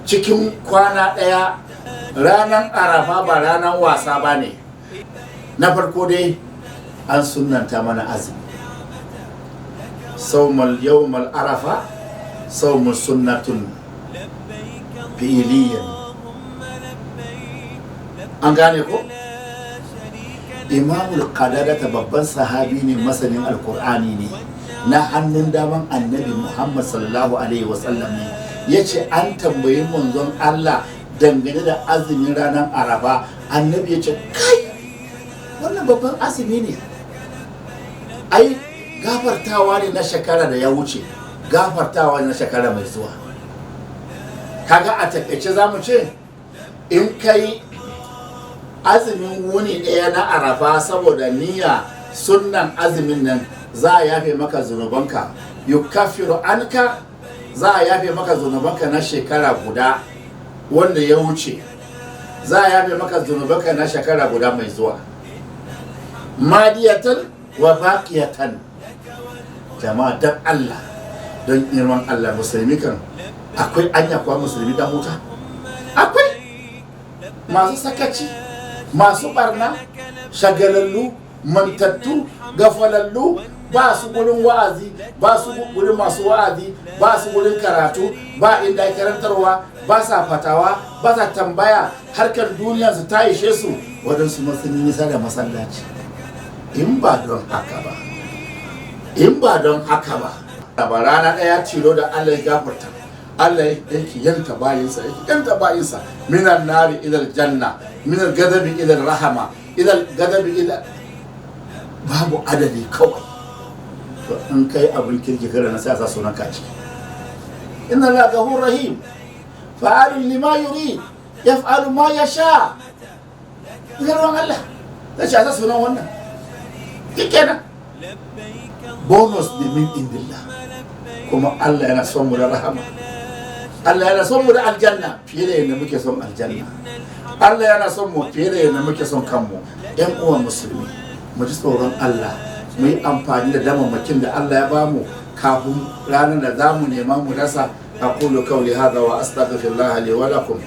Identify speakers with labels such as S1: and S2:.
S1: cikin kwana ɗaya. Ranar arafa ba ranar wasa ba ne. Na farko dai an sunanta mana azumi. Saumal yawmal arafa saumun sunnatun fi'iliyan. An gane ko? Imamul Qadadata babban sahabi ne, masanin alkur'ani ne, na hannun daman annabi Muhammad sallallahu alaihi wasallam ne. Ya ce an tambayi manzon Allah dangane da azumin ranar arafa. Annabi ya ce kai, wannan babban azumi ne, ai gafartawa ne na shekara da ya wuce, gafartawa ne na shekara mai zuwa. Kaga a takaice za mu ce in kai azumin wuni ɗaya na arafa saboda niyya sunnan azumin nan, za a yafe maka zunubanka, yukaffiru anka, za a yafe maka zunubanka na shekara guda wanda ya wuce, za a yafe maka zunubanka na shekara guda mai zuwa, madiyatan wa baqiyatan. Jama'a dan Allah, don girman Allah, musulmi kan akwai anya kuwa musulmi dan wuta? Akwai masu sakaci, masu barna, shagalallu, mantattu, gafalallu, ba su gurin wa'azi, ba su gurin masu wa'azi, ba su gurin karatu, ba inda karantarwa, ba sa fatawa, ba sa tambaya, harkar duniya su ta ishe su, waɗansu sun nisa da masallaci. In ba don haka ba, ba rana ɗaya tilo da Allah ya gafarta, Allah yake yanta bayinsa minan nari ilal janna, minal gadabi ilal rahama, ilal gadabi ilal, babu adadi kawai. To in kai abin kirki kare na sai a sa sunan kaci. Inna la ghafur rahim, fa'alun lima yurid, yaf'alu ma yasha. Ruwan Allah ta ce a sa sunan wannan kenan. Bonus da min indillah. Kuma Allah yana son mu da rahama, Allah yana son mu da aljanna fiye da yadda muke son aljanna. Allah yana son mu fiye da yadda muke son kanmu. Yan uwan musulmi, mu ji tsoron Allah, mu yi amfani da damammakin da Allah ya bamu kafin ranar da za mu nema mu rasa. aqulu qawli hadha wa astaghfirullah li wa lakum